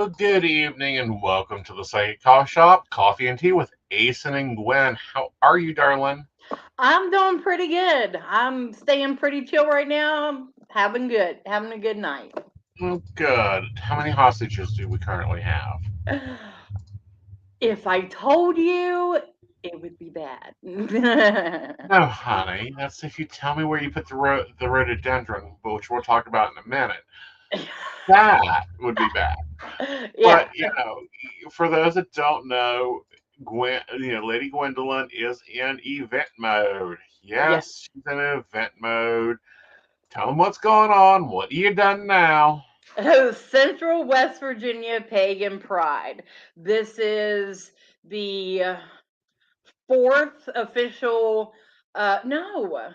Well, good evening and welcome to the Psychic Coffee Shop, Coffee and Tea with Aeson and Gwen. How are you, darling? I'm doing pretty good. I'm staying pretty chill right now. Having a good night. Oh, good. How many hostages do we currently have? If I told you, it would be bad. No, honey. That's if you tell me where you put the rhododendron, which we'll talk about in a minute. That would be bad. Yeah. But for those that don't know, Lady Gwendolyn is in event mode. Yeah. Yes, she's in event mode. Tell them what's going on. What you done now? Central West Virginia Pagan Pride. This is the fourth official no,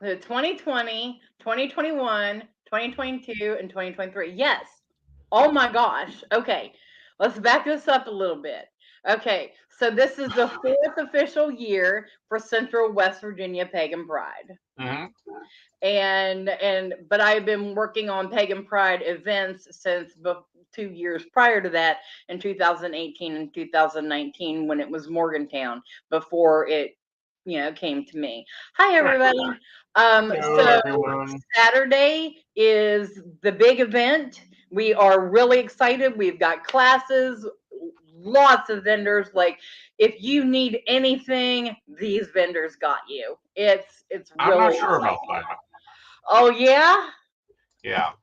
the 2020, 2021, 2022, and 2023. Yes. Oh my gosh. Okay. Let's back this up a little bit. Okay. So this is the fourth official year for Central West Virginia Pagan Pride. Hmm. But I've been working on Pagan Pride events since 2 years prior to that in 2018 and 2019 when it was Morgantown before it came to me. Hi Right. everybody. Hello, So everyone. Saturday is the big event. We are really excited. We've got classes, lots of vendors. Like if you need anything, these vendors got you. It's I'm not really sure about exciting. that. Oh yeah, Yeah,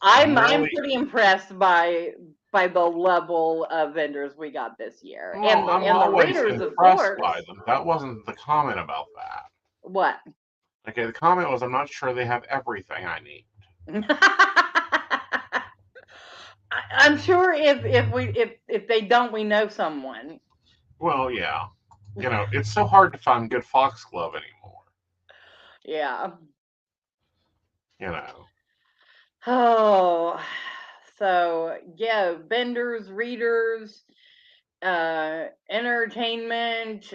I'm I'm really. pretty impressed by the level of vendors we got this year, Well, I'm and the always readers, of impressed course. by them. That wasn't the comment about that. What? Okay, the comment was, I'm not sure they have everything I need. I'm sure if they don't, we know someone. Well, yeah. It's so hard to find good foxglove anymore. Yeah. You know. Oh, so yeah, vendors, readers, entertainment,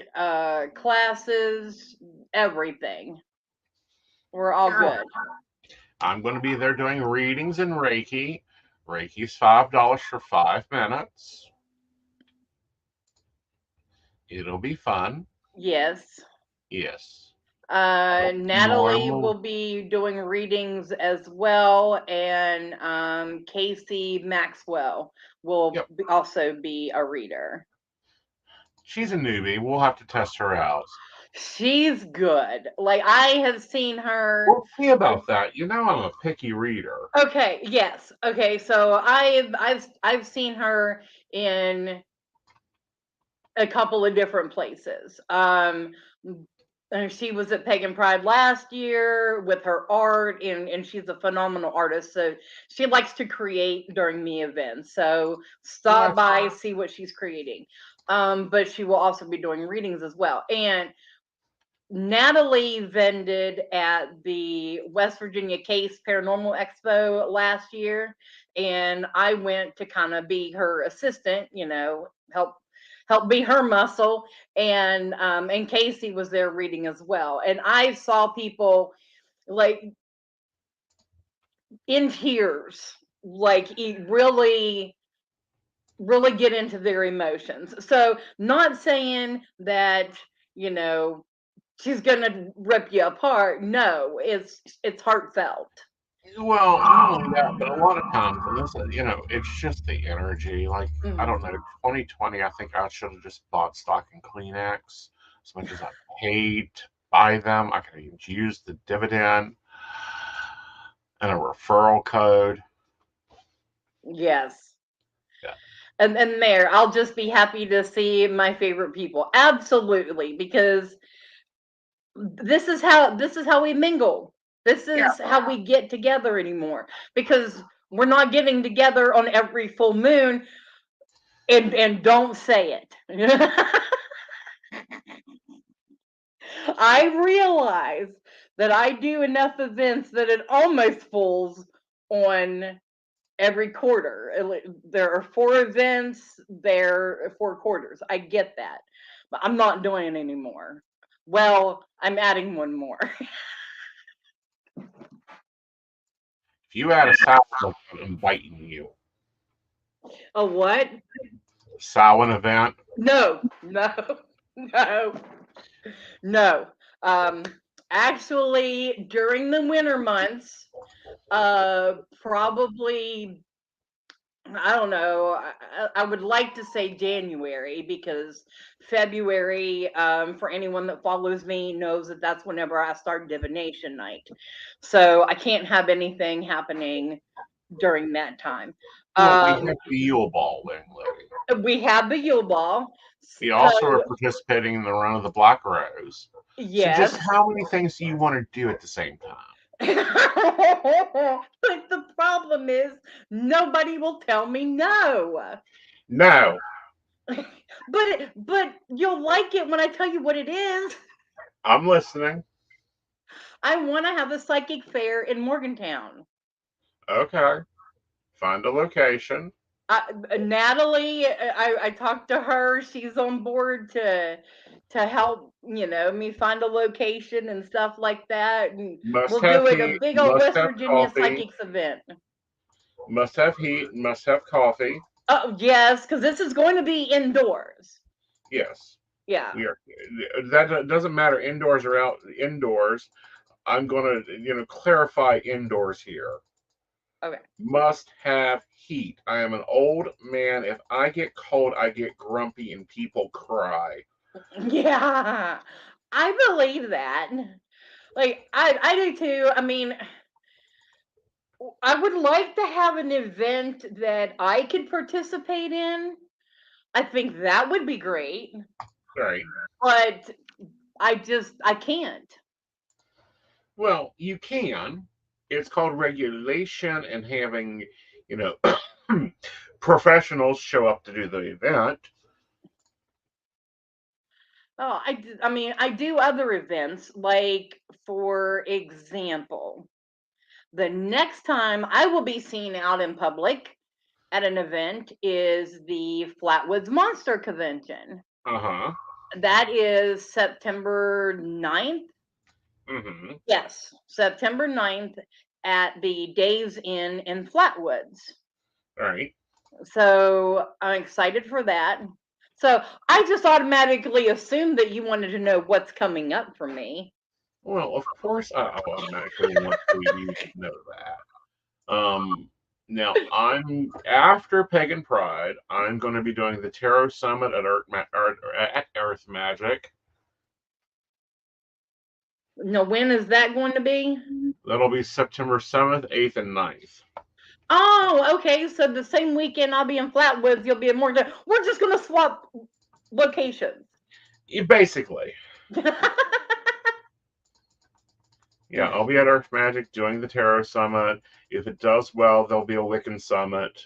classes, everything. We're all Yeah. good. I'm going to be there doing readings in Reiki. Reiki's $5 for 5 minutes. It'll be fun. Yes. Yes. Natalie Normal. will be doing readings as well, and Casey Maxwell will Yep. also be a reader. She's a newbie. We'll have to test her out. She's good. Like I have seen her. We'll see about that. I'm a picky reader. Okay, yes. Okay, so I've seen her in a couple of different places. She was at Pagan Pride last year with her art, and she's a phenomenal artist. So she likes to create during the event. So Well, stop that's by, see what she's creating. But she will also be doing readings as well. And Natalie vended at the West Virginia Case Paranormal Expo last year, and I went to kind of be her assistant, help be her muscle, and Casey was there reading as well, and I saw people like in tears, like really really get into their emotions. So not saying that you know she's gonna rip you apart. No, it's heartfelt. well, not only that, but a lot of times, and it's just the energy. Like, I Mhm. don't know, 2020, I think I should have just bought stock in Kleenex as much as I paid to buy them. I could have used the dividend and a referral code. Yes. Yeah. And there, I'll just be happy to see my favorite people. Absolutely, because this is how we mingle. This Yeah. is how we get together anymore. Because we're not getting together on every full moon and don't say it. I realize that I do enough events that it almost falls on every quarter. There are 4 events, there are 4 quarters. I get that. But I'm not doing it anymore. Well, I'm adding one more. If you had a Samhain event inviting you, A what? Samhain event, No, no, no, no. Um, Actually, during the winter months, probably I don't know. I would like to say January because February, for anyone that follows me, knows that that's whenever I start divination night. So I can't have anything happening during that time. well, we Um, have the Yule Ball, young lady. we have the Yule Ball. We So, also are participating in the run of the Black Rose. So, just yes. how many things do you want to do at the same time? But the problem is, nobody will tell me no. No, But you'll like it when I tell you what it is. I'm listening. I want to have a psychic fair in Morgantown. Okay, find a location. Natalie, I talked to her. She's on board to help, me find a location and stuff like that. And Must we'll do have like a heat, big old must West have Virginia coffee, psychics event. must have heat, must have coffee. Oh yes, because this is going to be indoors. Yes, Yeah. we are. That doesn't matter indoors or out indoors. I'm going to, clarify indoors here. Okay. Must have heat. I am an old man. If I get cold, I get grumpy and people cry. Yeah, I believe that. Like I do too. I mean, I would like to have an event that I could participate in. I think that would be great, Right. but I can't. Well, you can. It's called regulation and having, you know, professionals show up to do the event. Oh, I mean, I do other events. Like, for example, the next time I will be seen out in public at an event is the Flatwoods Monster Convention. Uh huh. That is September 9th. Mm-hmm. Yes, September 9th at the Days Inn in Flatwoods. Right. So I'm excited for that. So I just automatically assumed that you wanted to know what's coming up for me. Well, of course, I automatically want for you to know that. Now I'm after Pagan Pride. I'm going to be doing the Tarot Summit at Earth Magic. Now, when is that going to be? That'll be September 7th, 8th, and 9th. Oh, okay. So the same weekend I'll be in Flatwoods, you'll be in Morgan. We're just going to swap locations. Basically. Yeah, I'll be at Earth Magic doing the Tarot Summit. If it does well, there'll be a Wiccan Summit.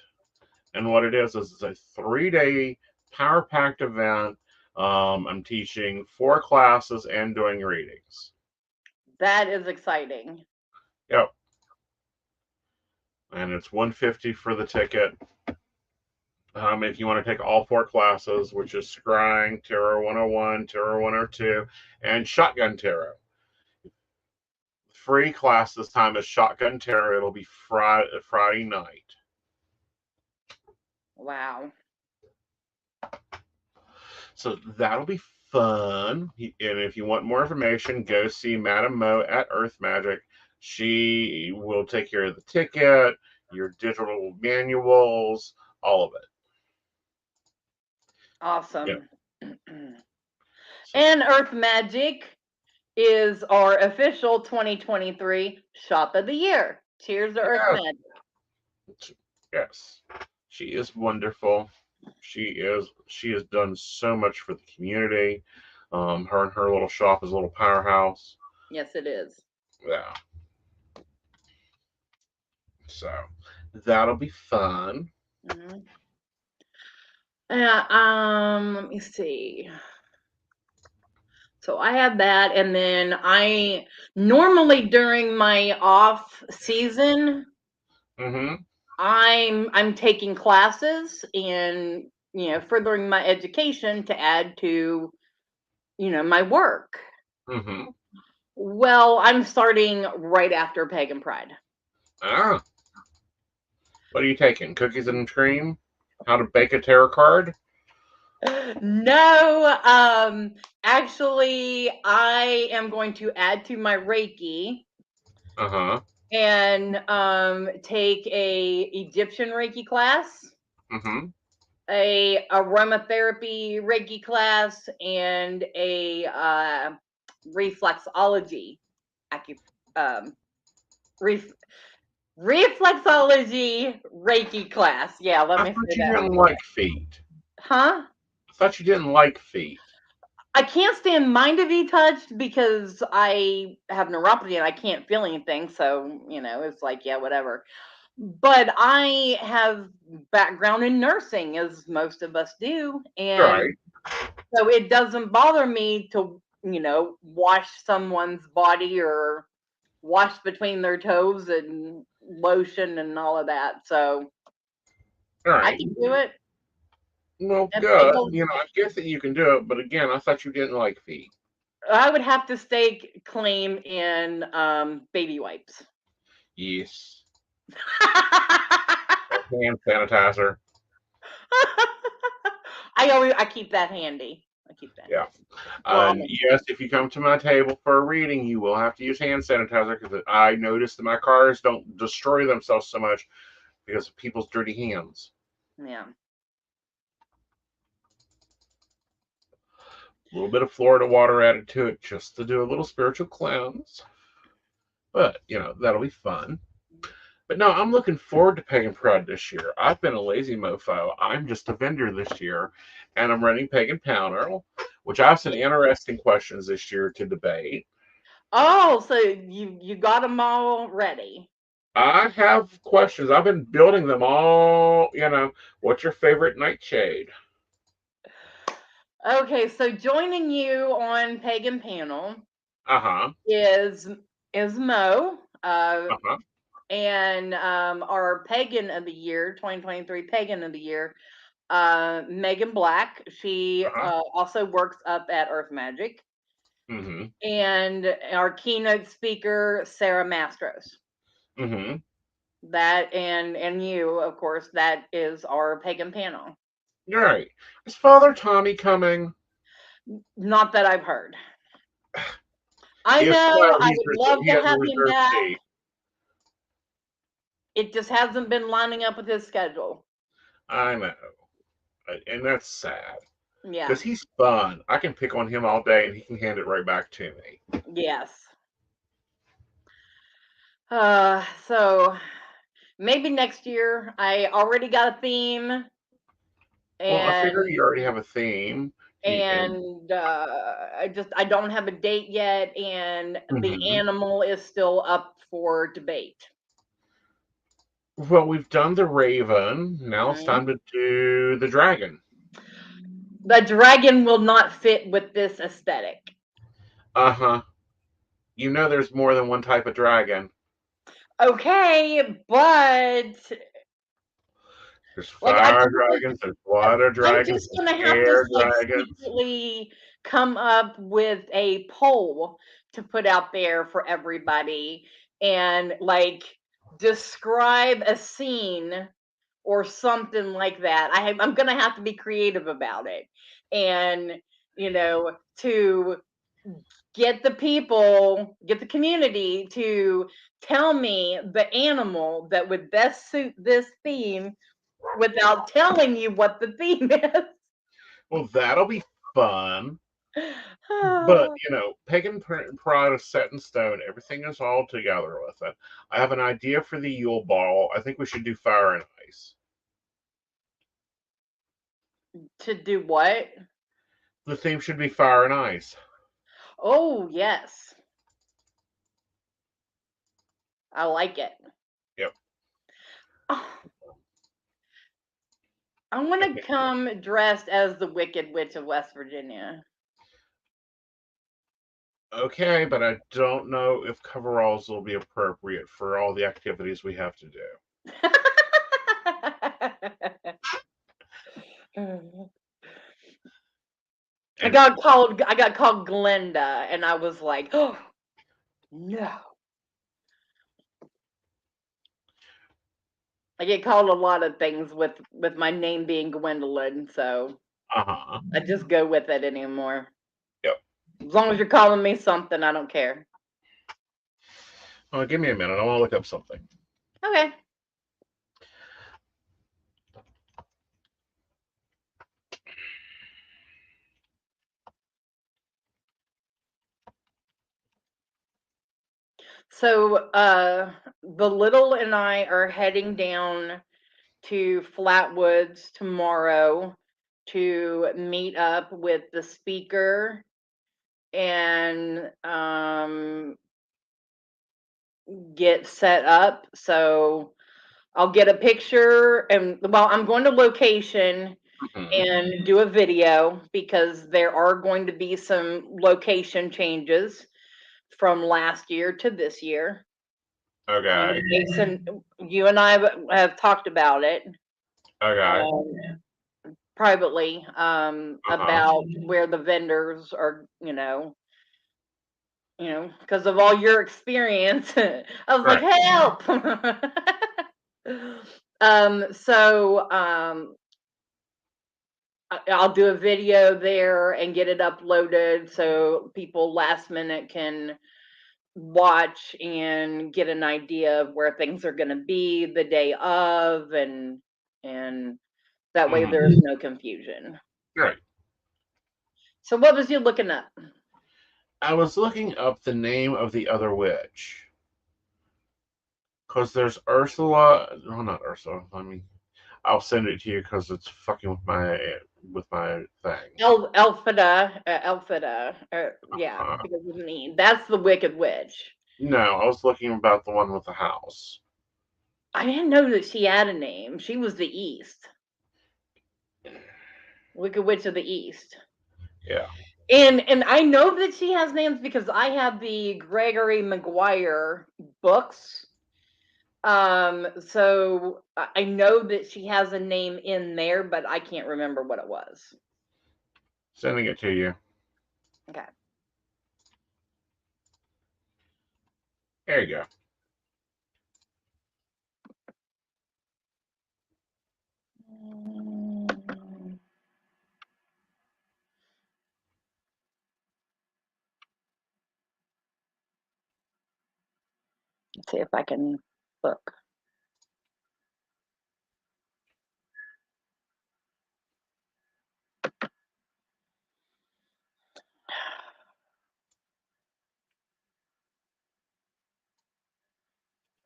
And what it is it's a 3-day power packed event. I'm teaching 4 classes and doing readings. That is exciting. Yep. And it's $150 for the ticket. If you want to take all 4 classes, which is Scrying, Tarot 101, Tarot 102, and Shotgun Tarot. Free class this time is Shotgun Tarot. It'll be Friday night. Wow. So that'll be fun. And if you want more information, go see Madam Mo at Earth Magic. She will take care of the ticket, your digital manuals, all of it. Awesome. Yeah. And Earth Magic is our official 2023 Shop of the Year. Cheers to Earth Magic. Yes. She is wonderful. She has done so much for the community. Her and her little shop is a little powerhouse. Yes, it is. Yeah. So that'll be fun. Mm-hmm. Let me see. So I have that, and then I normally during my off season, Mm-hmm. I'm taking classes and furthering my education to add to my work. Mm-hmm. Well, I'm starting right after Pagan Pride. Ah. What are you taking? Cookies and cream? How to bake a tarot card? No, actually, I am going to add to my Reiki Uh-huh. and take a Egyptian Reiki class, Mm-hmm. a aromatherapy Reiki class, and a reflexology um, ref- reflexology Reiki class. Yeah, let I me thought say you that didn't again. like feet. Huh? I thought you didn't like feet. I can't stand mine to be touched because I have neuropathy and I can't feel anything. So, it's like, yeah, whatever. But I have background in nursing, as most of us do. And Right. so it doesn't bother me to, wash someone's body or wash between their toes and lotion and all of that. So I Right. can do it. Well, It good. goes, I guess that you can do it, but again, I thought you didn't like feet. I would have to stake claim in baby wipes. Yes. Hand sanitizer. I keep that handy. I keep that Yeah. handy. Well, And yes, if you come to my table for a reading, you will have to use hand sanitizer because I noticed that my cars don't destroy themselves so much because of people's dirty hands. yeah. A little bit of Florida water added to it just to do a little spiritual cleanse. But, that'll be fun. But no, I'm looking forward to Pagan Pride this year. I've been a lazy mofo. I'm just a vendor this year, and I'm running Pagan Panel, which I have some interesting questions this year to debate. Oh, so you got them all ready. I have questions. I've been building them all. What's your favorite nightshade? Okay, so joining you on Pagan Panel Uh huh. is Mo, Uh huh. and our Pagan of the Year, 2023 Pagan of the Year, Megan Black. She Uh huh. also works up at Earth Magic, Mm and our keynote speaker, Sarah Mastros. hmm. Mm hmm. That and you, of course, that is our Pagan Panel. You're right. Is Father Tommy coming? Not that I've heard. I If so, know I he's would love he to has a have him reserved back. seat. It just hasn't been lining up with his schedule. I know, and that's sad Yeah. because he's fun. I can pick on him all day, and he can hand it right back to me. Yes. So maybe next year. I already got a theme, Well, I figure and you already have a theme. And I don't have a date yet, and the mhm. animal is still up for debate. Well, we've done the Raven. Now it's Mhm. time to do the Dragon. The dragon will not fit with this aesthetic. Uh huh. There's more than one type of dragon. Okay, but There's like fire dragons, there's water I'm dragons, just there's gonna have to air like dragons. secretly come up with a poll to put out there for everybody and like describe a scene or something like that. I'm gonna have to be creative about it, and to get the community to tell me the animal that would best suit this theme without telling you what the theme is. Well, that'll be fun. But, Pagan Pride is set in stone. Everything is all together with it. I have an idea for the Yule Ball. I think we should do fire and ice. To do what? The theme should be fire and ice. Oh, yes. I like it. Yep. Oh, I want to come dressed as the Wicked Witch of West Virginia. Okay, but I don't know if coveralls will be appropriate for all the activities we have to do. I And got called Glenda, and I was like, oh no. I get called a lot of things with my name being Gwendolyn, so Uh-huh. I just go with it anymore. Yep. As long as you're calling me something, I don't care. Oh, give me a minute. I want to look up something. Okay. So, the little and I are heading down to Flatwoods tomorrow to meet up with the speaker and get set up. So I'll get a picture and well, I'm going to location Mhm. and do a video because there are going to be some location changes from last year to this year. Okay. Aeson, you and I have talked about it Okay. um, privately Uh-huh. about where the vendors are, because of all your experience. I was like, Right. help. So I'll do a video there and get it uploaded so people last minute can watch and get an idea of where things are going to be the day of, and that way Mhm. there's no confusion. Right. So what was you looking up? I was looking up the name of the other witch. Because there's Ursula. No, not Ursula. I'll send it to you because it's fucking with my thing. Elphida, yeah, Uh, because of me. That's the Wicked Witch. no, I was looking about the one with the house. I didn't know that she had a name. She was the East, Wicked Witch of the East. Yeah. And I know that she has names because I have the Gregory Maguire books. So I know that she has a name in there, but I can't remember what it was. Sending it to you. Okay. There you go. Let's see if I can look.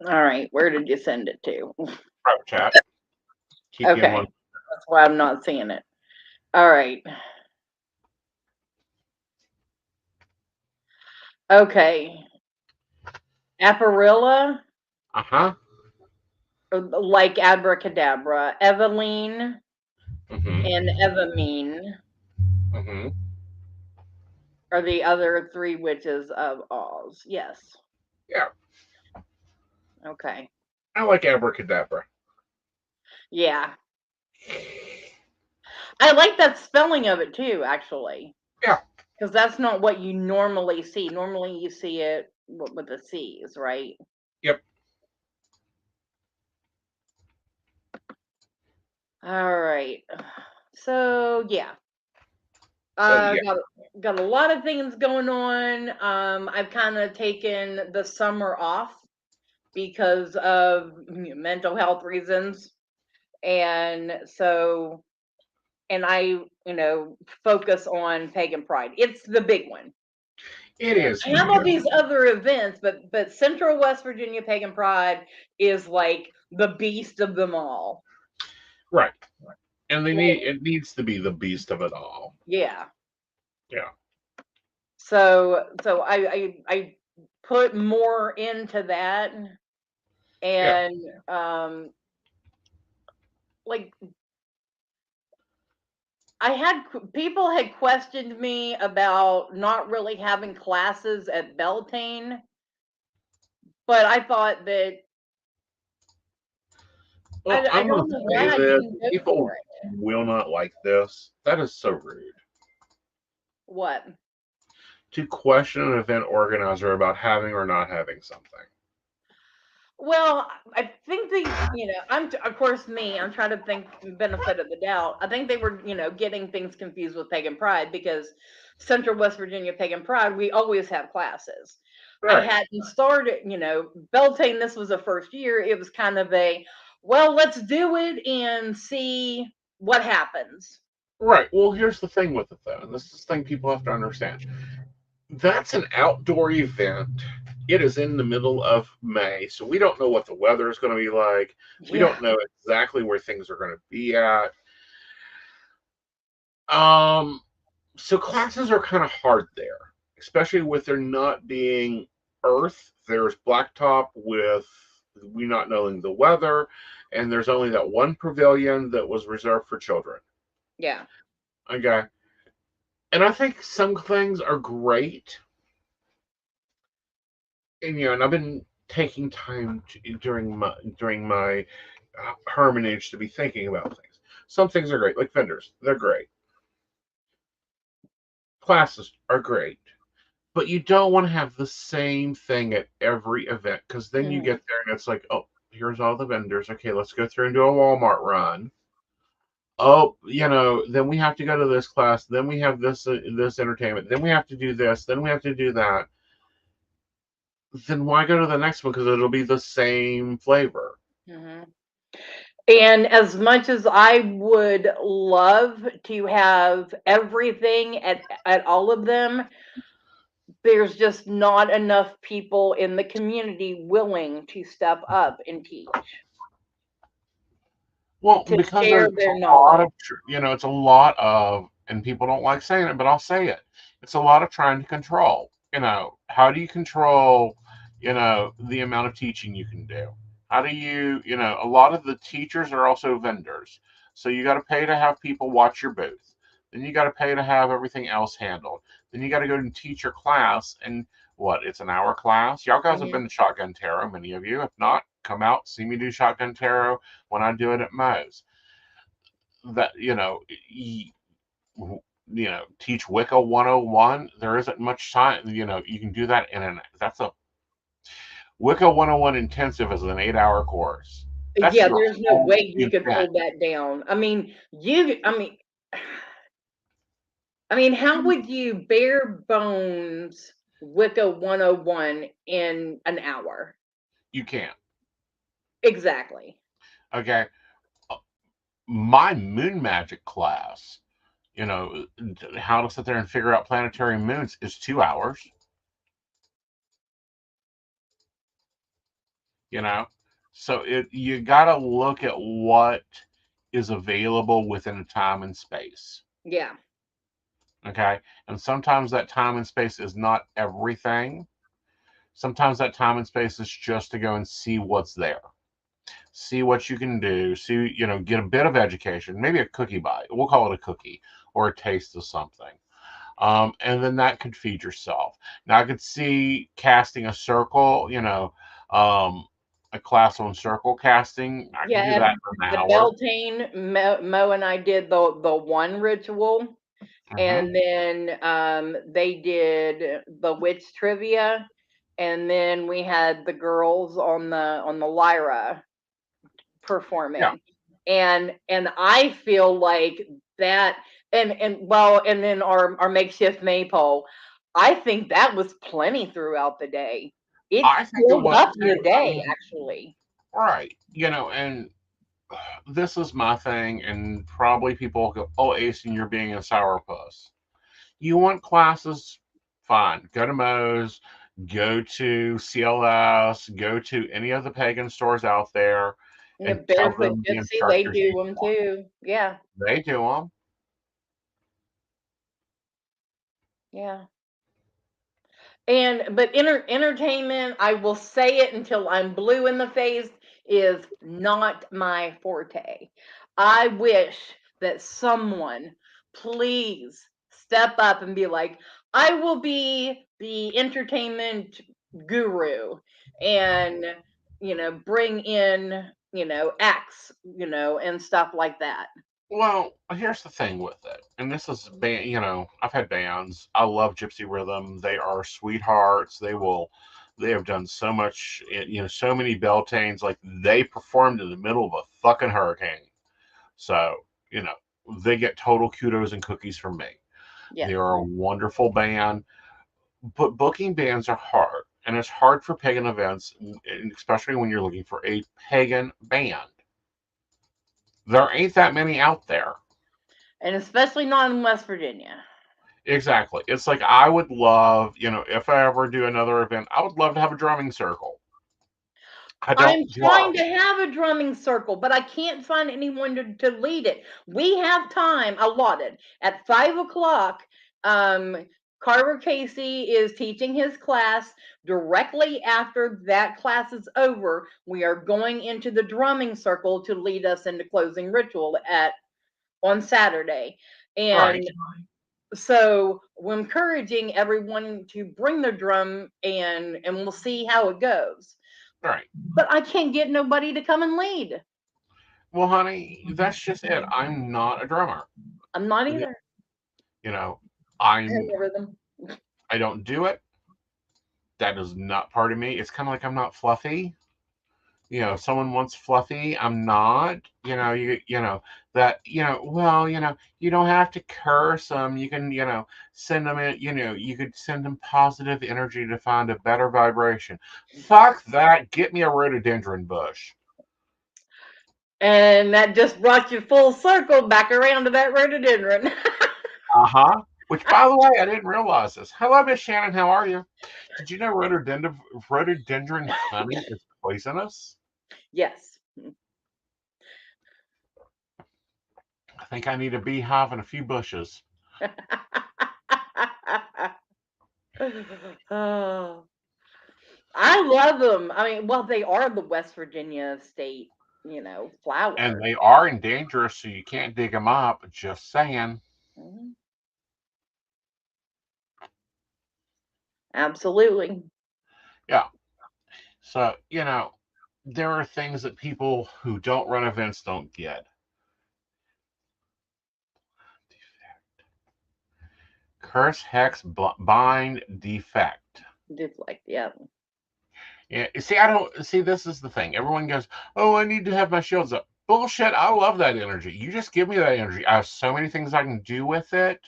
All right, where did you send it to? Private chat. Keep you in Okay, one. that's why I'm not seeing it. All right. Okay. Aparilla, Uh-huh. like abracadabra. Eveline and Mm-hmm. Evamine Mm-hmm. are the other three witches of Oz. Yes. Yeah. Okay. I like abracadabra. Yeah. I like that spelling of it too, actually, Yeah. because that's not what you normally see. Normally, you see it with the C's, right? Yep. All right. So yeah, So yeah. got a lot of things going on. I've kind of taken the summer off because of mental health reasons, and so and I focus on pagan pride. It's the big one. It is I have all huge. these other events, but Central West Virginia Pagan Pride is like the beast of them all. Right. And Like, it needs to be the beast of it all. yeah. Yeah. So I put more into that, Yeah. and like people had questioned me about not really having classes at Beltane, but I thought that Well, I I'm going don't to know say why I this. didn't go People for it. will not like this. That is so rude. What? To question an event organizer about having or not having something. Well, I think of course, I'm trying to think benefit of the doubt. I think they were, getting things confused with Pagan Pride because Central West Virginia Pagan Pride, we always have classes. I Right. hadn't started, Beltane, this was the first year. It was kind of well, let's do it and see what happens. Right. Well, here's the thing with it, though, and this is the thing people have to understand. That's an outdoor event. It is in the middle of May, so we don't know what the weather is going to be like. We Yeah. don't know exactly where things are going to be at. Um, so classes are kind of hard there, especially with there not being Earth. There's blacktop with we not knowing the weather, and there's only that one pavilion that was reserved for children. Yeah. Okay, and I think some things are great, and and I've been taking time during my hermitage to be thinking about things. Some things are great, like vendors. They're great. Classes are great. But you don't want to have the same thing at every event because then you Mhm. get there and it's like, oh, here's all the vendors. Okay, let's go through and do a Walmart run. Oh, then we have to go to this class. Then we have this entertainment. Then we have to do this. Then we have to do that. Then why go to the next one? Because it'll be the same flavor. Mhm. And as much as I would love to have everything at all of them, there's just not enough people in the community willing to step up and teach, Well, to because share there's their a lot knowledge. of, it's a lot of, and people don't like saying it, but I'll say it. It's a lot of trying to control. How do you control, the amount of teaching you can do? How do a lot of the teachers are also vendors. So you got to pay to have people watch your booth. Then you got to pay to have everything else handled. Then you got to go and teach your class. And what? It's an hour class. Y'all guys have Hmm. been to Shotgun Tarot, many of you. If not, come out, see me do Shotgun Tarot when I do it at Moe's. That teach Wicca 101. There isn't much time. You can do that in an that's a Wicca 101 intensive is an 8-hour course. That's Yeah, your there's no whole way you could event. pull that down. How would you bare bones Wicca 101 in an hour? You can't. Exactly. Okay. My moon magic class, how to sit there and figure out planetary moons is 2 hours. you know so you got to look at what is available within a time and space. Yeah. Okay, and sometimes that time and space is not everything. Sometimes that time and space is just to go and see what's there, see what you can do, see, get a bit of education, maybe a cookie bite, we'll call it a cookie, or a taste of something. And then that could feed yourself. Now I could see casting a circle, a class on circle casting. I can Yeah, do that in an at hour. Beltane, Mo and I did the one ritual, Hmm. and then they did the witch trivia, and then we had the girls on the lyra Yeah, performing, and I feel like that, and then our makeshift maypole. I think that was plenty throughout the day. It I think it filled was up the too. I day, mean, actually. right, and this is my thing, and probably people go, "Oh, Aeson, you're being a sourpuss." You want classes? Fine. Go to Moe's, go to CLS, go to any of the pagan stores out there, And the and tell barefoot them the gypsy, they instructors do you them want. too. Yeah, They do them. yeah. And but entertainment, I will say it until I'm blue in the face, is not my forte. I wish that someone please step up and be like, I will be the entertainment guru and bring in, acts, and stuff like that. Well, here's the thing with it, and this is band. I've had bands. I love Gypsy Rhythm. They are sweethearts. They will. They have done so much, so many Beltanes. Like they performed in the middle of a fucking hurricane. So, you know, they get total kudos and cookies from me. Yes. They are a wonderful band, but booking bands are hard. And it's hard for pagan events, especially when you're looking for a pagan band. There ain't that many out there. And especially not in West Virginia. Exactly. It's like I would love, if I ever do another event, I would love to have a drumming circle. I I'm don't trying drum. to have a drumming circle, but I can't find anyone to lead it. We have time allotted at 5 o'clock. Carver Casey is teaching his class. Directly after that class is over, we are going into the drumming circle to lead us into closing ritual on Saturday. Right, And so we're encouraging everyone to bring their drum and we'll see how it goes. right. But I can't get nobody to come and lead. Well, honey, that's just it. I'm not a drummer. I'm not You either. know, I have I'm no rhythm. I don't do it. That is not part of me. It's kind of like I'm not fluffy. If someone wants fluffy, I'm not. That, well, you don't have to curse them. You can, send them in, you could send them positive energy to find a better vibration. Fuck that. Get me a rhododendron bush. And that just brought you full circle back around to that rhododendron. Uh-huh. Which, by the way, I didn't realize this. Hello, Miss Shannon. How are you? Did you know rhododendron honey is poisonous? Yes. I think I need a beehive and a few bushes. Oh, I love them. I mean, well, they are the West Virginia state, And flower. they are endangered, so you can't dig them up. Just saying. Mhm. Absolutely. Yeah. So, there are things that people who don't run events don't get. Curse, hex, bind, defect. Deflect. Yeah. Yeah, see, I don't see. This is the thing. Everyone goes, "Oh, I need to have my shields up." Bullshit. I love that energy. You just give me that energy. I have so many things I can do with it.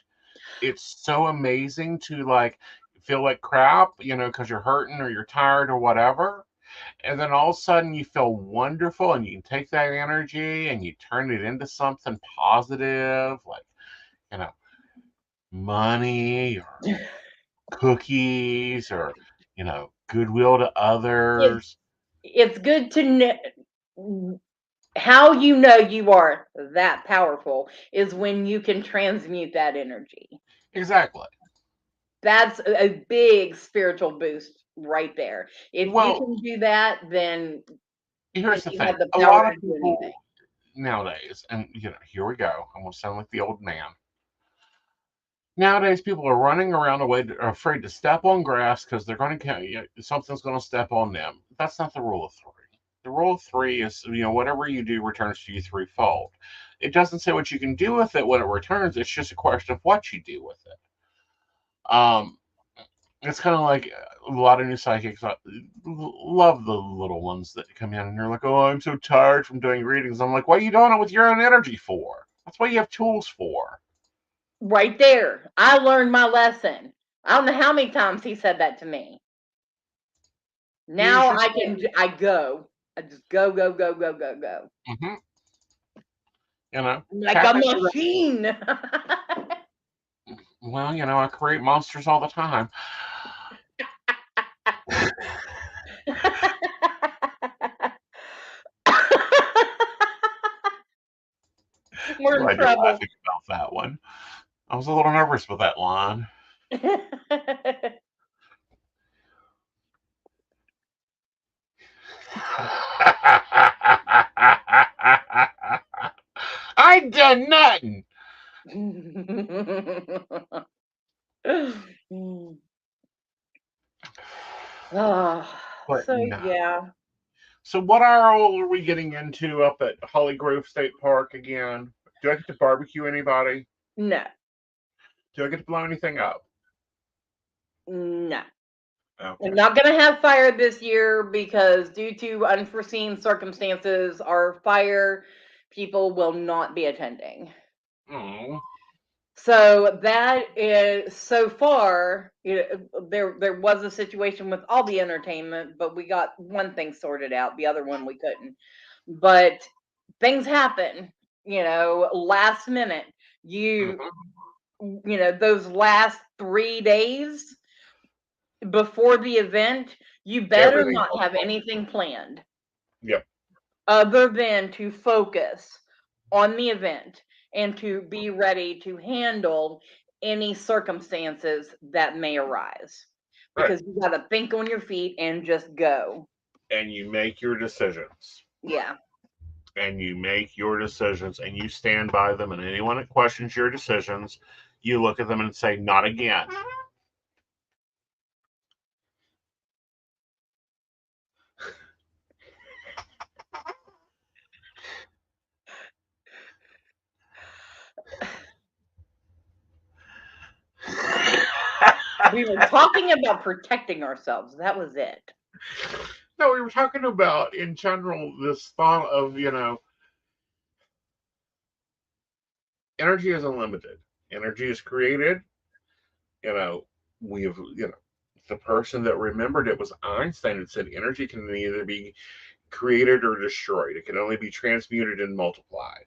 It's so amazing to like feel like crap, because you're hurting or you're tired or whatever. And then all of a sudden you feel wonderful and you can take that energy and you turn it into something positive, like, you know, money or cookies or, goodwill to It's others. it's good to know how you know you are that powerful is when you can transmute that energy. Exactly. That's a big spiritual boost right there. If you Well, can do that, then here's the you thing. have the A power lot of to do anything. people nowadays, and here we go. I'm gonna sound like the old man. Nowadays, people are running around afraid to step on grass because they're going to something's going to step on them. That's not the rule of three. The rule of three is whatever you do returns to you threefold. It doesn't say what you can do with it when it returns. It's just a question of what you do with it. Um, it's kind of like a lot of new psychics love the little ones that come in and they're like, "Oh, I'm so tired from doing readings." I'm like, "What are you doing it with your own energy for? That's what you have tools for." Right there. I learned my lesson. I don't know how many times he said that to me. Use Now your tools. I go. I just go, go, go, go, go, go. Hmm. I'm like a Tap into the. machine. Well, I create monsters all the time. We're in Glad you're trouble. laughing about that one. I was a little nervous with that line. I done nothing. Oh, But so no. yeah. So what are we getting into up at Holly Grove State Park again? Do I get to barbecue anybody? No, Do I get to blow anything up? no. We're Okay. not going to have fire this year because, due to unforeseen circumstances, our fire people will not be attending. Oh. So that is, so far, there was a situation with all the entertainment, but we got one thing sorted out. The other one we couldn't. But things happen, last minute. Mhm. Those last 3 days before the event, you better Everything not falls have apart. anything planned Yep. other than to focus on the event and to be ready to handle any circumstances that may arise. Right. Because you got to think on your feet and just go. And you make your decisions. Yeah, And you make your decisions and you stand by them. And anyone that questions your decisions, you look at them and say, not again. we were talking about protecting ourselves. That was it. No, we were talking about in general this thought of, energy is unlimited. Energy is created. You know, we've, the person that remembered it was Einstein that said energy can either be created or destroyed. It can only be transmuted and multiplied.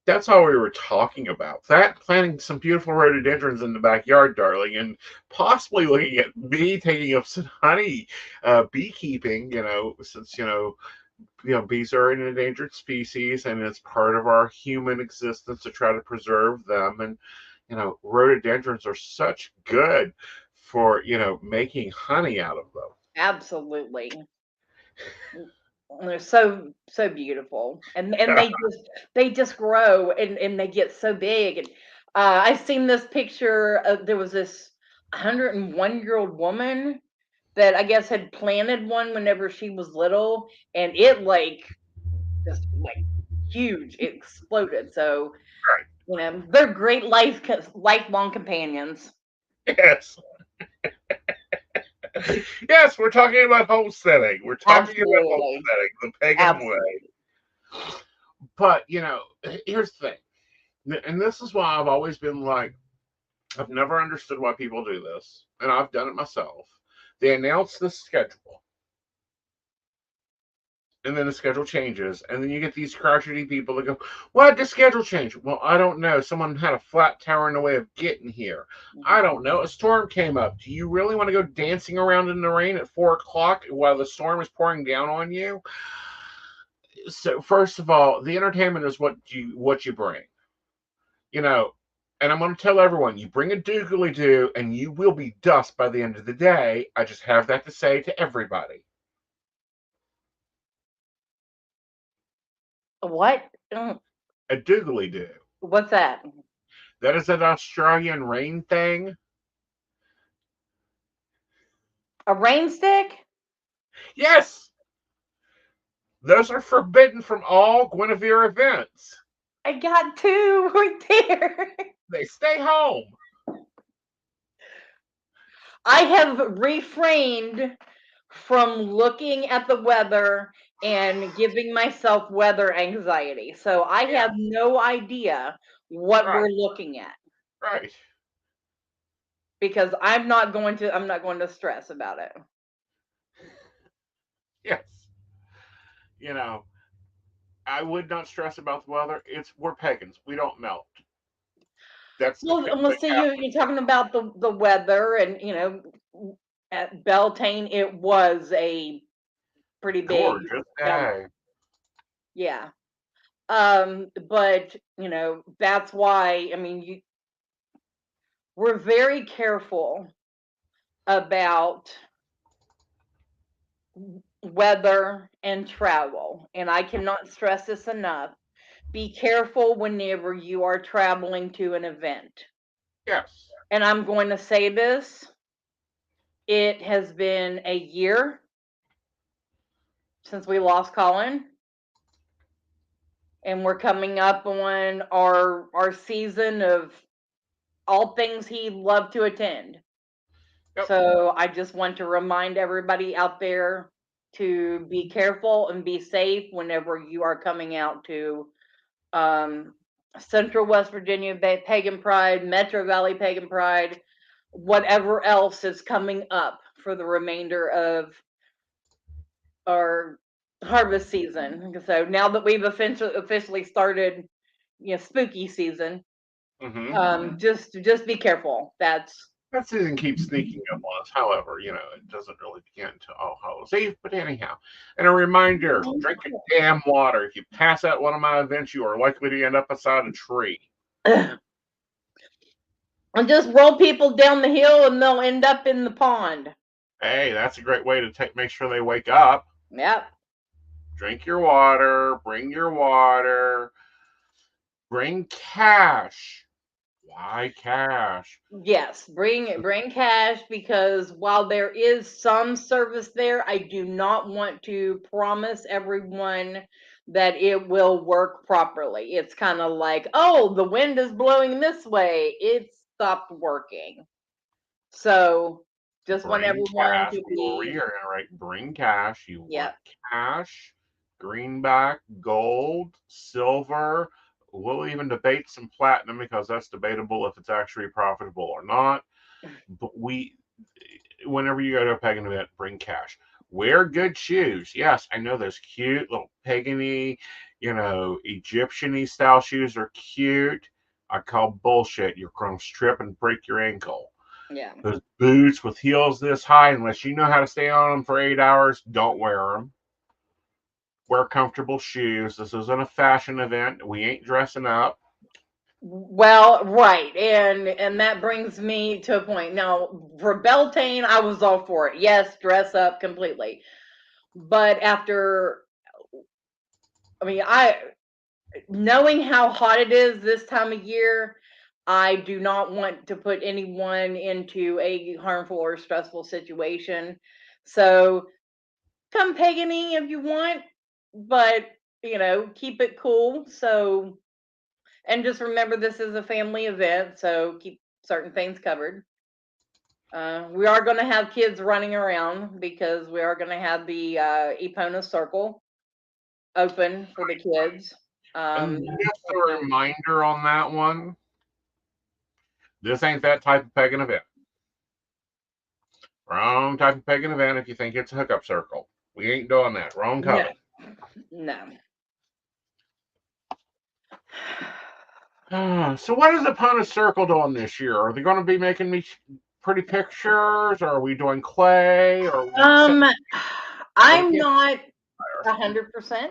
That's all we were talking about. That planting some beautiful rhododendrons in the backyard, darling, and possibly looking at me taking up some honey beekeeping. Since bees are an endangered species, and it's part of our human existence to try to preserve them. And rhododendrons are such good for making honey out of them. Absolutely. They're so beautiful, and they just grow, and they get so big. And I've seen this picture. There was this 101-year-old woman that I guess had planted one whenever she was little, and it just huge. It exploded. So they're great lifelong companions. Yes. Yes, we're talking about homesteading. We're talking about Absolutely, homesteading the pagan way. absolutely. But here's the thing, and this is why I've always been like, I've never understood why people do this, and I've done it myself. They announce the schedule, and then the schedule changes, and then you get these crotchety people that go, "Why did the schedule change?" Well, I don't know. Someone had a flat tire in the way of getting here. I Mhm. don't know. A storm came up. Do you really want to go dancing around in the rain at 4 o'clock while the storm is pouring down on you? So, first of all, the entertainment is what you bring. You know, and I'm going to tell everyone, you bring a doogly doo, and you will be dust by the end of the day. I just have that to say to everybody. What? Mm, A doogly doo. what's that? That is an Australian rain thing. A rain stick? Yes, those are forbidden from all Guinevere events. I got two right there. They stay home. I have refrained from looking at the weather and giving myself weather anxiety. So I Yeah, have no idea what right, we're looking at right. because I'm not going to stress about it. Yes. You know, I would not stress about the weather. We're pagans. We don't melt. That's the Well, see, you're talking about the weather, and at Beltane it was a pretty big, gorgeous um, day. yeah. But that's why, I mean, we're very careful about weather and travel, and I cannot stress this enough. Be careful whenever you are traveling to an event. Yes. And I'm going to say this, it has been a year since we lost Colin, and we're coming up on our season of all things he loved to attend. Yep. So I just want to remind everybody out there to be careful and be safe whenever you are coming out to um, Central West Virginia Pagan Pride, Metro Valley Pagan Pride, whatever else is coming up for the remainder of our harvest season. So now that we've officially started, spooky season, just be careful. That's That season keeps sneaking up on us. However, it doesn't really begin until All Hallows Eve. But anyhow, and a reminder: drink your damn water. If you pass out one of my events, you are likely to end up beside a tree. and just roll people down the hill, and they'll end up in the pond. Hey, that's a great way to make sure they wake up. Yep. Drink your water. Bring your water. Bring cash. Why cash? Yes, bring cash, because while there is some service there, I do not want to promise everyone that it will work properly. It's kind of like, oh, the wind is blowing this way. It stopped working. So just want Bring everyone cash. to We will be, reiterate. Bring cash. You want yep. cash, greenback, gold, silver. We'll even debate some platinum because that's debatable if it's actually profitable or not. But whenever you go to a pagan event, bring cash. Wear good shoes. Yes, I know those cute little pagany, Egyptian-y style shoes are cute. I call bullshit. You're going to trip and break your ankle. Yeah. Those boots with heels this high, unless you know how to stay on them for 8 hours, don't wear them. Wear comfortable shoes. This isn't a fashion event. We ain't dressing up. Well, right, and that brings me to a point. Now, for Beltane, I was all for it. Yes, dress up completely. But I knowing how hot it is this time of year, I do not want to put anyone into a harmful or stressful situation. So come pagany if you want, but keep it cool. So, and just remember, this is a family event, so keep certain things covered. We are going to have kids running around because we are going to have the Epona Circle open for the kids. And just a reminder on that one, this ain't that type of pagan event. Wrong type of pagan event if you think it's a hookup circle. We ain't doing that. Wrong No, coven. no. So what is Opponent Circle doing this year? Are they going to be making me pretty pictures? Or are we doing clay? Or I'm not 100%.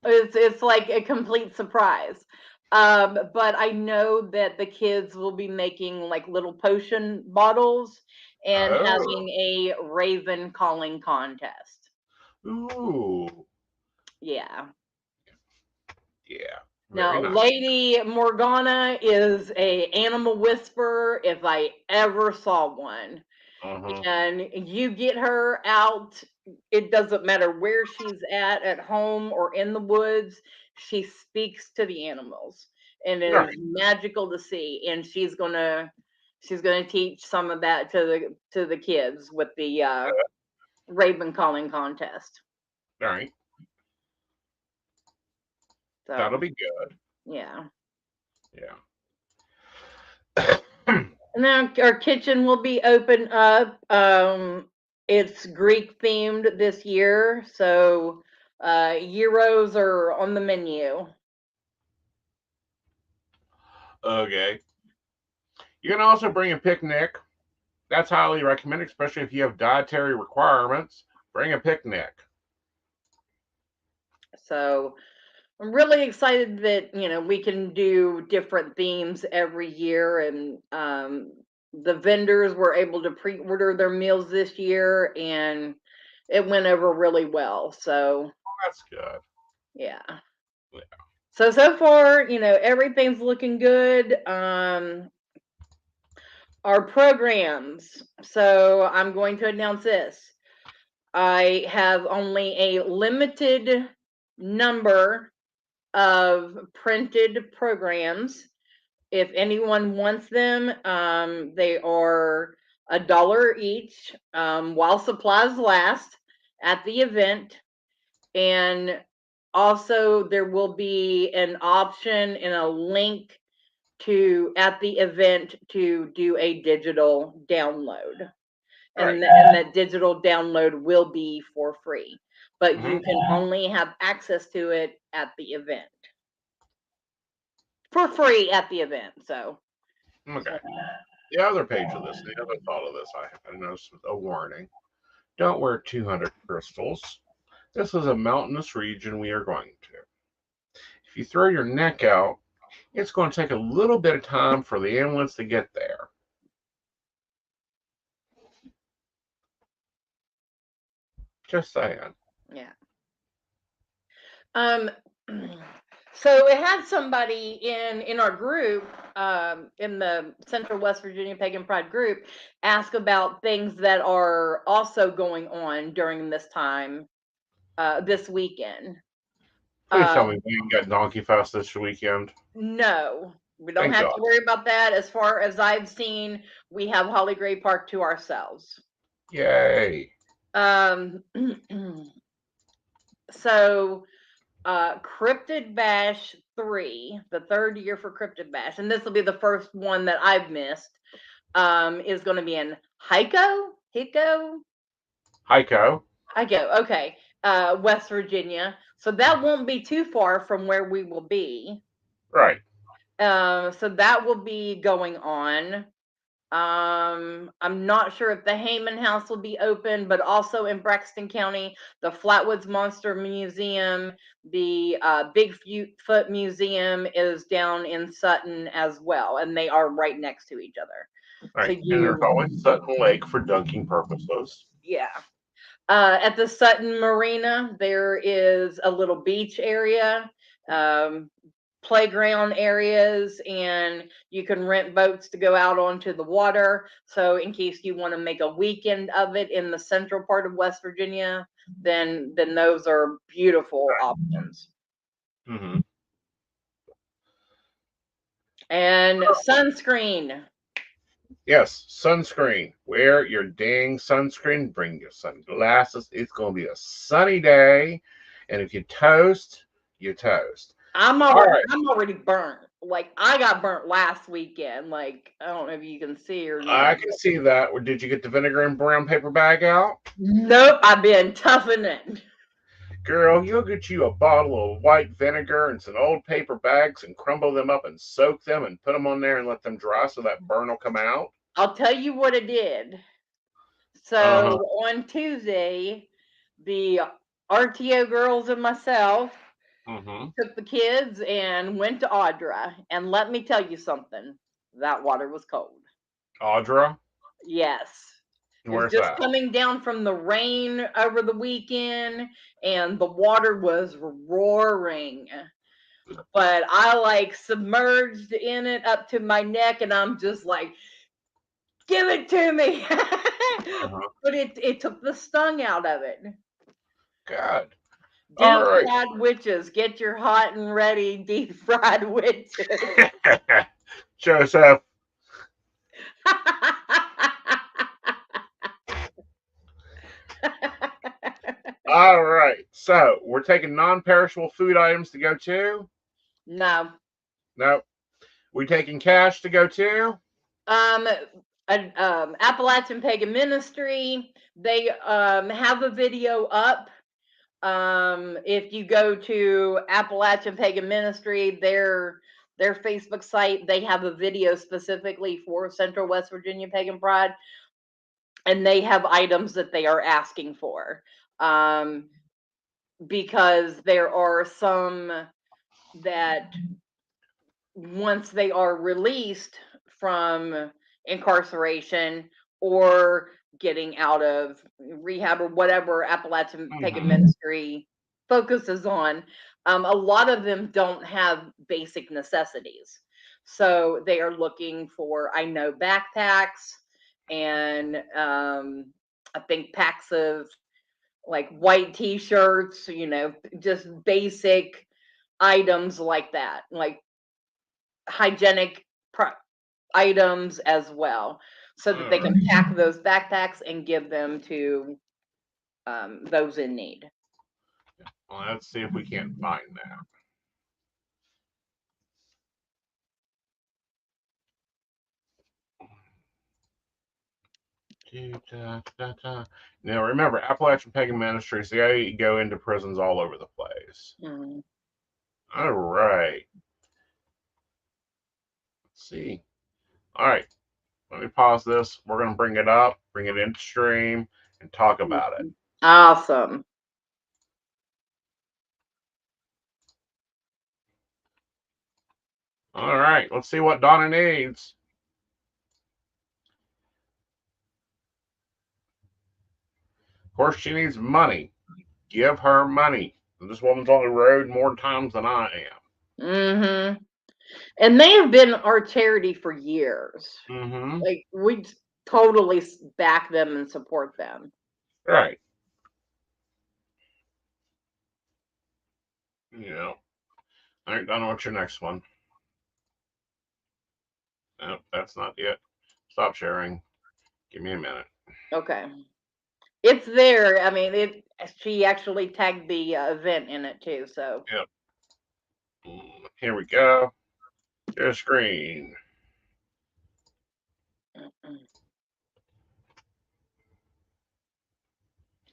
It's like a complete surprise. But I know that the kids will be making like little potion bottles and Oh, having a raven calling contest. ooh, Yeah. yeah, very Now, nice. Lady Morgana is a animal whisperer if I ever saw one. Uh-huh. And you get her out, it doesn't matter where she's at home or in the woods, she speaks to the animals, and it is Right. magical to see. And she's gonna teach some of that to the kids with the raven calling contest. Right. That'll So be good. yeah. Yeah. And then our kitchen will be open up. It's Greek themed this year, so gyros are on the menu. Okay. You can also bring a picnic. That's highly recommended, especially if you have dietary requirements. Bring a picnic. So I'm really excited that we can do different themes every year, and the vendors were able to pre-order their meals this year, and it went over really well. So That's good. yeah. Yeah. So far, everything's looking good. Our programs. So I'm going to announce this. I have only a limited number of printed programs. If anyone wants them, they are $1 each, while supplies last at the event. And also there will be an option and a link to at the event to do a digital download. Right. And that digital download will be for free, but you can only have access to it at the event for free at the event. So Okay. The other page of this, the other thought of this, I noticed with a warning: don't wear 200 crystals. This is a mountainous region we are going to. If you throw your neck out, it's going to take a little bit of time for the ambulance to get there. Just saying. yeah. Um. So it had somebody in our group, in the Central West Virginia Pagan Pride group, ask about things that are also going on during this time, this weekend. Please tell me we can get Donkey Fest this weekend. No, we don't Thank have God. to worry about that. As far as I've seen, we have Holly Gray Park to ourselves. Yay. So Cryptid Bash 3, the third year for Cryptid Bash, and this will be the first one that I've missed, is going to be in Hico, okay, West Virginia. So that won't be too far from where we will be. Right. So that will be going on. I'm not sure if the Heyman House will be open, but also in Braxton County, the Flatwoods Monster Museum, the Bigfoot Museum is down in Sutton as well, and they are right next to each other. Right. So And there's always Sutton Lake for dunking purposes. yeah. At the Sutton Marina, there is a little beach area, playground areas, and you can rent boats to go out onto the water. So in case you want to make a weekend of it in the central part of West Virginia, then those are beautiful options. Mm-hmm. And sunscreen. Yes, sunscreen. Wear your dang sunscreen. Bring your sunglasses. It's going to be a sunny day. And if you toast, you toast. I'm already burnt. Like I got burnt last weekend. Like I don't know if you can see or I not. can see that. Or did you get the vinegar and brown paper bag out? Nope, I've been toughing it. Girl, you'll get you a bottle of white vinegar and some old paper bags and crumble them up and soak them and put them on there and let them dry so that burn will come out. I'll tell you what I did. So on Tuesday, the RTO girls and myself took the kids and went to Audra. And let me tell you something, that water was cold. Audra? Yes. It was Where's just that? coming down from the rain over the weekend, and the water was roaring. But I like submerged in it up to my neck, and I'm just like, give it to me. But it took the stung out of it. God. Deep All right. fried witches, get your hot and ready deep fried witches. Joseph. All right. So we're taking non-perishable food items to go to? No. Nope. We taking cash to go to? Appalachian Pagan Ministry, they have a video up. If you go to Appalachian Pagan Ministry, their Facebook site, they have a video specifically for Central West Virginia Pagan Pride, and they have items that they are asking for, because there are some that once they are released from incarceration or getting out of rehab or whatever Appalachian Pagan Ministry focuses on, a lot of them don't have basic necessities. So they are looking for, I know, backpacks and I think packs of like white t-shirts, just basic items like that, like hygienic items as well. so that they can pack those backpacks and give them to those in need. Well, let's see if we can't find that. Now, remember, Appalachian Pagan Ministries, they go into prisons all over the place. Mm-hmm. All right. Let's see. All right. Let me pause this. We're going to bring it up, bring it into stream, and talk about it. Awesome. All right. Let's see what Donna needs. Of course, she needs money. Give her money. This woman's on the road more times than I am. Mm-hmm. And they have been our charity for years. Mm-hmm. Like, we totally back them and support them. Right. Yeah. All right, Donna, what's your next one? Nope, that's not it. Stop sharing. Give me a minute. Okay. It's there. I mean, she actually tagged the event in it too. So. Yep. Here we go. Share screen.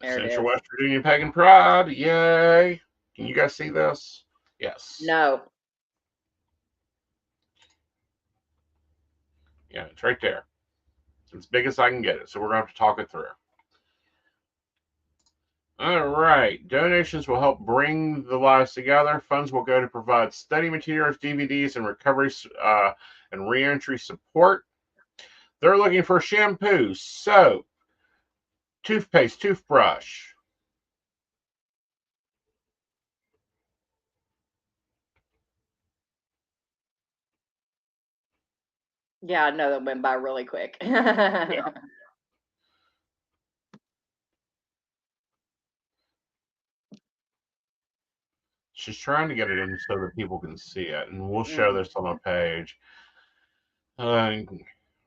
Central West Virginia Pagan Pride. Yay. Can you guys see this? Yes. No. Yeah, it's right there. It's as big as I can get it. So we're going to have to talk it through. All right. Donations will help bring the lives together. Funds will go to provide study materials, DVDs, and recovery and reentry support. They're looking for shampoo, soap, toothpaste, toothbrush. Yeah, I know that went by really quick. Yeah. She's trying to get it in so that people can see it, and we'll show this on the page.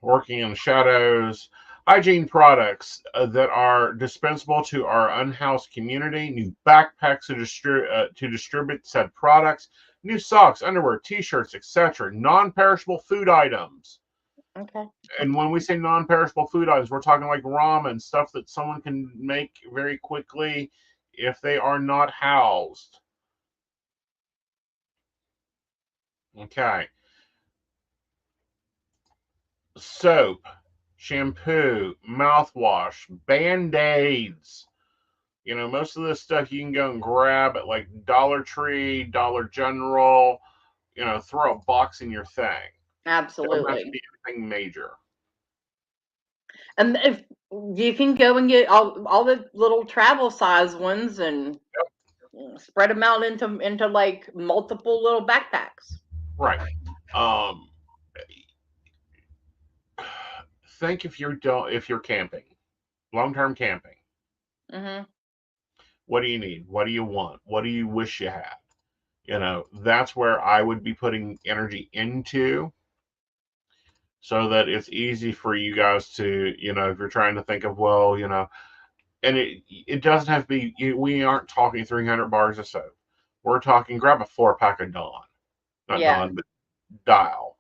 Working in the shadows, hygiene products that are dispensable to our unhoused community, new backpacks to distribute said products, new socks, underwear, t-shirts, etc., non-perishable food items. Okay. And when we say non-perishable food items, we're talking like ramen, stuff that someone can make very quickly if they are not housed. Okay. Soap, shampoo, mouthwash, band-aids. You know, most of this stuff you can go and grab at like Dollar Tree, Dollar General, you know, throw a box in your thing. Doesn't have to Absolutely. be anything major. And if you can go and get all the little travel size ones and spread them out into like multiple little backpacks. Right. Um think if you're camping, long-term camping. Mm-hmm. What do you need? What do you want? What do you wish you had? You know, that's where I would be putting energy into, so that it's easy for you guys to, you know, if you're trying to think of, well, you know, and it doesn't have to be, we aren't talking 300 bars of soap. We're talking grab a 4-pack of Dawn, not Yeah. Dawn, but Dial.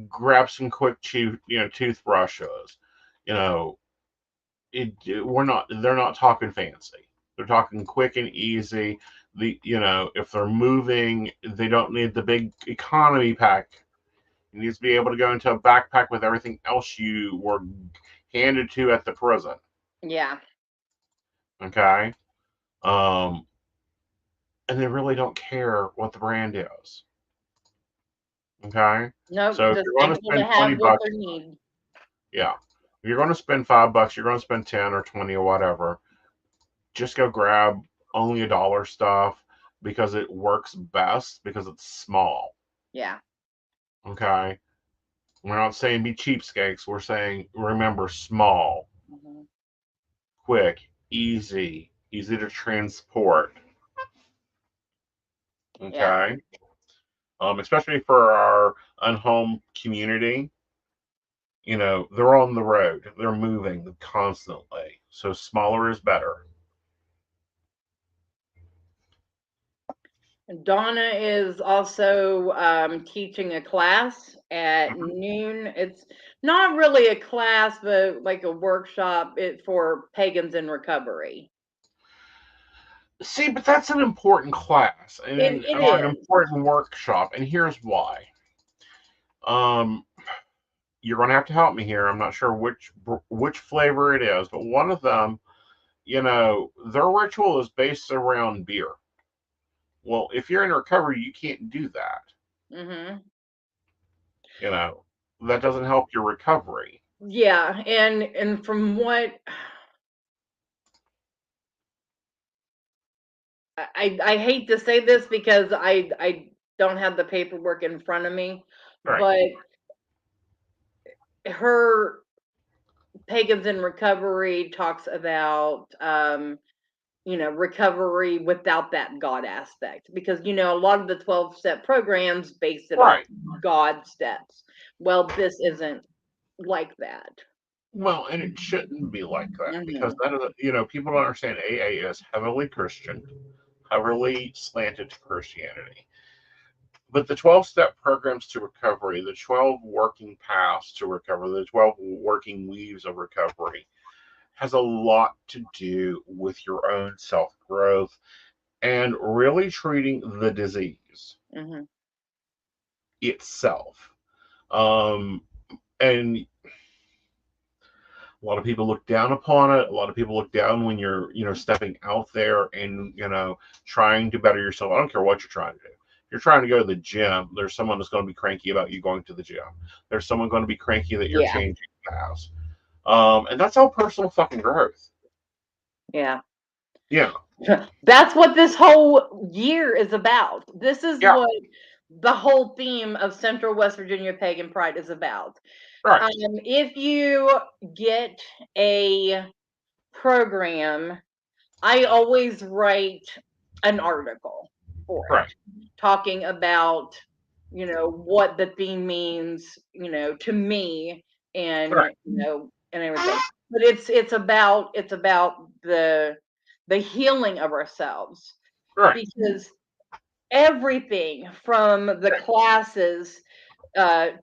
Grab some quick toothbrushes. You know, they're not talking fancy. They're talking quick and easy. If they're moving, they don't need the big economy pack. You need to be able to go into a backpack with everything else you were handed to at the prison. Yeah. Okay. And they really don't care what the brand is. Okay. No, So if just you're going to thankful to spend 20 have what bucks, they need. yeah. If you're going to spend $5, you're going to spend 10 or 20 or whatever. Just go grab only $1 stuff because it works best because it's small. Yeah. Okay. We're not saying be cheapskates. We're saying remember small, quick, easy to transport. Okay. Yeah. Especially for our unhomed community. They're on the road. They're moving constantly. So smaller is better. Donna is also teaching a class at Mhm. noon. It's not really a class, but like a workshop for pagans in recovery. See, but that's an important class It or an is. important workshop, and here's why. Um, you're going to have to help me here. I'm not sure which flavor it is, but one of them, their ritual is based around beer. Well, if you're in recovery, you can't do that. Hmm. You know, that doesn't help your recovery. Yeah, and from what I hate to say this because I don't have the paperwork in front of me, Right, but her Pagans in Recovery talks about recovery without that God aspect, because a lot of the 12-step programs base it off right. God steps. Well, this isn't like that. Well, and it shouldn't be like that because Hmm. that is, people don't understand AA is heavily Christian, heavily slanted to Christianity. But the 12 step programs to recovery, the 12 working paths to recovery, the 12 working weaves of recovery has a lot to do with your own self growth and really treating the disease Hmm. itself. Um, and a lot of people look down upon it. A lot of people look down when you're, stepping out there and, trying to better yourself. I don't care what you're trying to do. If you're trying to go to the gym, there's someone that's going to be cranky about you going to the gym. There's someone going to be cranky that you're Yeah, changing paths. And that's all personal fucking growth. yeah. Yeah, That's what this whole year is about. This is yeah, what the whole theme of Central West Virginia Pagan Pride is about. right, If you get a program, I always write an article for right, it, talking about, what the theme means, to me, and right, and everything. But it's about the healing of ourselves, right, because everything from the classes to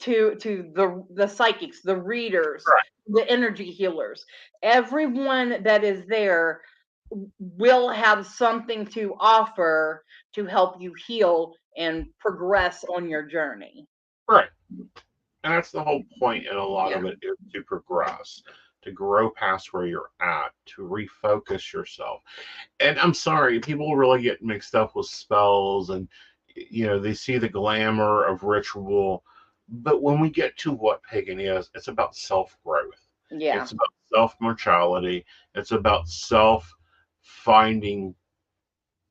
the psychics, the readers, right, the energy healers, everyone that is there will have something to offer to help you heal and progress on your journey. right. And that's the whole point in a lot Yeah. of it is to progress, to grow past where you're at, to refocus yourself. And I'm sorry, people really get mixed up with spells and they see the glamour of ritual. But when we get to what pagan is, it's about self growth. Yeah. It's about self mortality. It's about self finding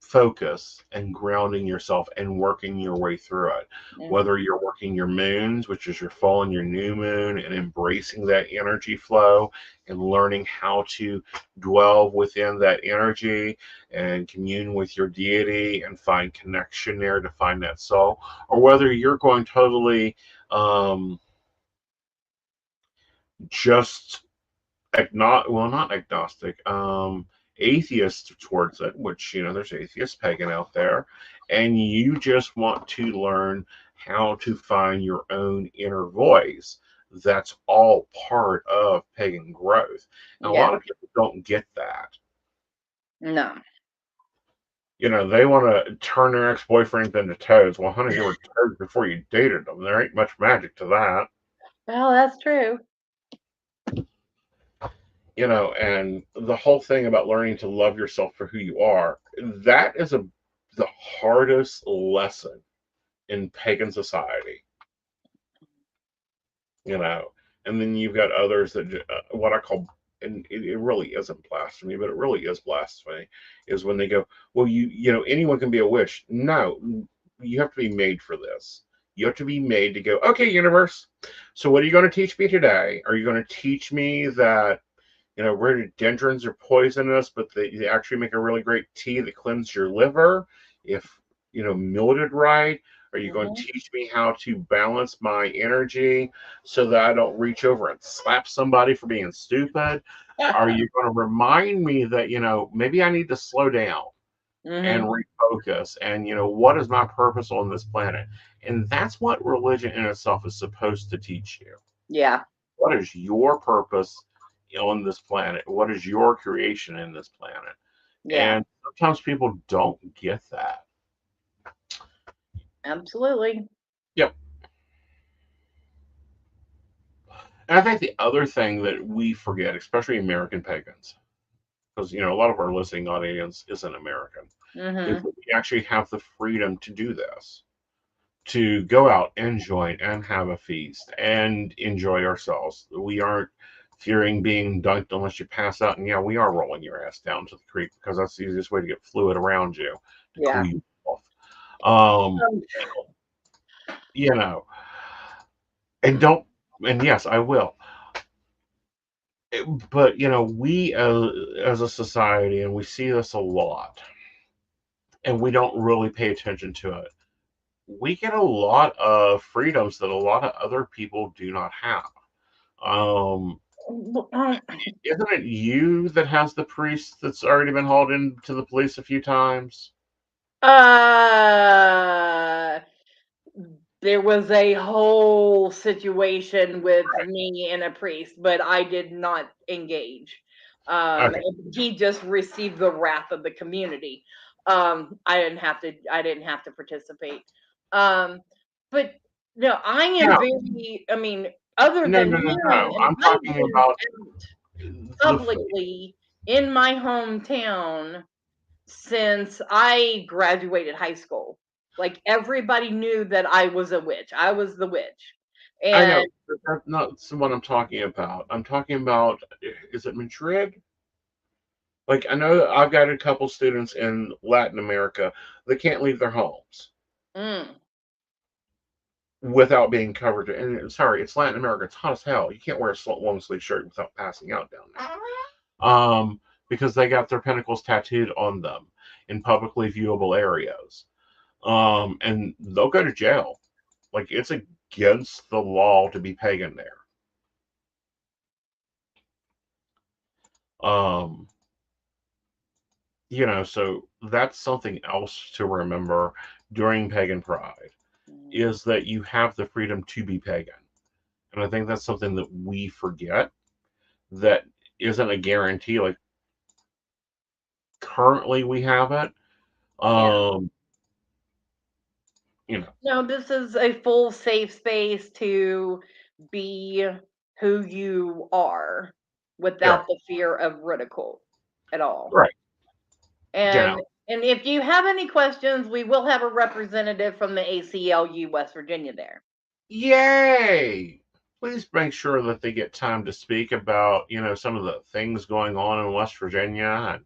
focus and grounding yourself and working your way through it. Hmm. Whether you're working your moons, which is your full and your new moon, and embracing that energy flow and learning how to dwell within that energy and commune with your deity and find connection there to find that soul, or whether you're going totally just not agnostic, atheist towards it, which there's atheist pagan out there, and you just want to learn how to find your own inner voice. That's all part of pagan growth. And a Yeah. lot of people don't get that. No. They want to turn their ex-boyfriends into toads. Well, honey, they were toads before you dated them. There ain't much magic to that. Well, that's true. And the whole thing about learning to love yourself for who you are, that is the hardest lesson in pagan society. you know and then you've got others that what I call, and it really isn't blasphemy, but it really is blasphemy, is when they go, well, anyone can be a witch. No, you have to be made for this. You have to be made to go, okay, universe, so what are you going to teach me today? Are you going to teach me that rhododendrons are poisonous, but they actually make a really great tea that cleanses your liver? If mildred right? Are you going Mhm. to teach me how to balance my energy so that I don't reach over and slap somebody for being stupid? Are you going to remind me that, maybe I need to slow down and Mhm. refocus and, what is my purpose on this planet? And that's what religion in itself is supposed to teach you. Yeah. What is your purpose on this planet? What is your creation in this planet? Yeah. And sometimes people don't get that. Absolutely. Yep. And I think the other thing that we forget, especially American pagans, because a lot of our listening audience isn't American, is Mhm. that we actually have the freedom to do this, to go out and join and have a feast and enjoy ourselves. We aren't fearing being dunked unless you pass out. And yeah, we are rolling your ass down to the creek because that's the easiest way to get fluid around you to cool Yeah. you off. Um, Um, you know, and don't, and yes, I will. But we as a society, and we see this a lot, and we don't really pay attention to it. We get a lot of freedoms that a lot of other people do not have. Um, um, isn't it you that has the priest that's already been hauled into the police a few times? uh, there was a whole situation with Right. me and a priest, but I did not engage. Okay. He just received the wrath of the community. I didn't have to participate. Um, but no, I am Yeah. very. I mean, other No, than no, no, him, no. and I'm I've talking been about out the faith. publicly in my hometown since I graduated high school. Like everybody knew that I was a witch. I was the witch. I And know, but that's not what I'm talking about. I'm talking about, is it Madrid? Like, I know I've got a couple students in Latin America that can't leave their homes mm, without being covered. And sorry, it's Latin America. It's hot as hell. You can't wear a long sleeve shirt without passing out down there. Because they got their pentacles tattooed on them in publicly viewable areas. And they'll go to jail. Like, it's against the law to be pagan there. Um, so that's something else to remember during pagan pride, mm, is that you have the freedom to be pagan. And I think that's something that we forget, that isn't a guarantee. Like, currently we have it. yeah. Um, you know, No, this is a full safe space to be who you are yeah, without the fear of ridicule at all. right. You And know, and if you have any questions, we will have a representative from the ACLU West Virginia there. yay! Please make sure that they get time to speak about, some of the things going on in West Virginia.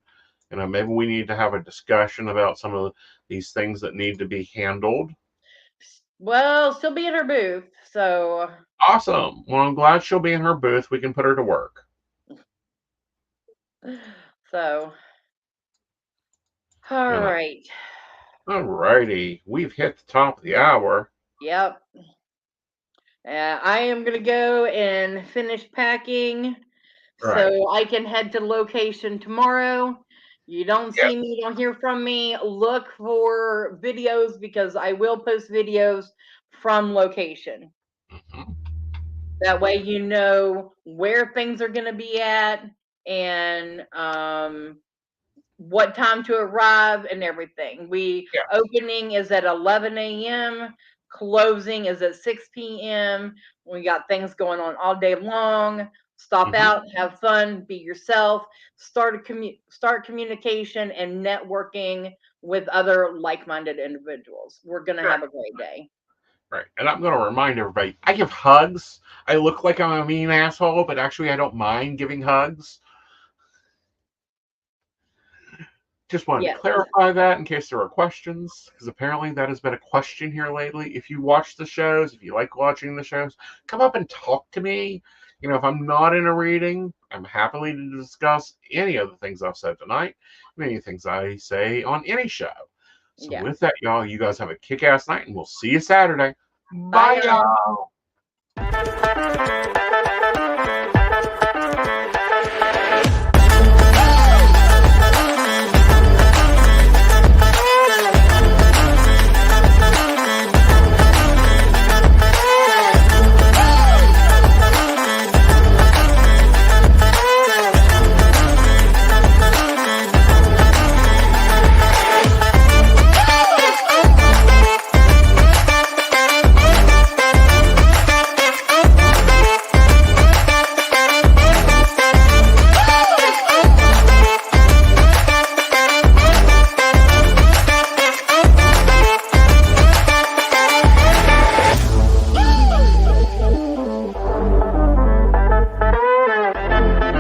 And, maybe we need to have a discussion about some of these things that need to be handled. Well, she'll be in her booth, so Awesome. Well, I'm glad she'll be in her booth. We can put her to work. so all You know. right. All righty. We've hit the top of the hour. Yep. I am gonna go and finish packing Right. so I can head to location tomorrow. You don't see Yes. me, you don't hear from me. Look for videos because I will post videos from location. Mhm. That way you know where things are gonna be at and what time to arrive and everything. We Yes. opening is at 11 a.m. Closing is at 6 p.m. We got things going on all day long. Stop Hmm. out, have fun, be yourself, start communication and networking with other like-minded individuals. We're gonna Right. have a great day. Right. And I'm going to remind everybody, I give hugs. I look like I'm a mean asshole, but actually, I don't mind giving hugs. Just wanted to Yes. clarify that in case there are questions, because apparently that has been a question here lately. If you watch the shows, if you like watching the shows, come up and talk to me. If I'm not in a reading, I'm happily to discuss any of the things I've said tonight, many things I say on any show. So Yeah. with that, y'all, you guys have a kick-ass night, and we'll see you Saturday. Bye, Bye, y'all. y'all.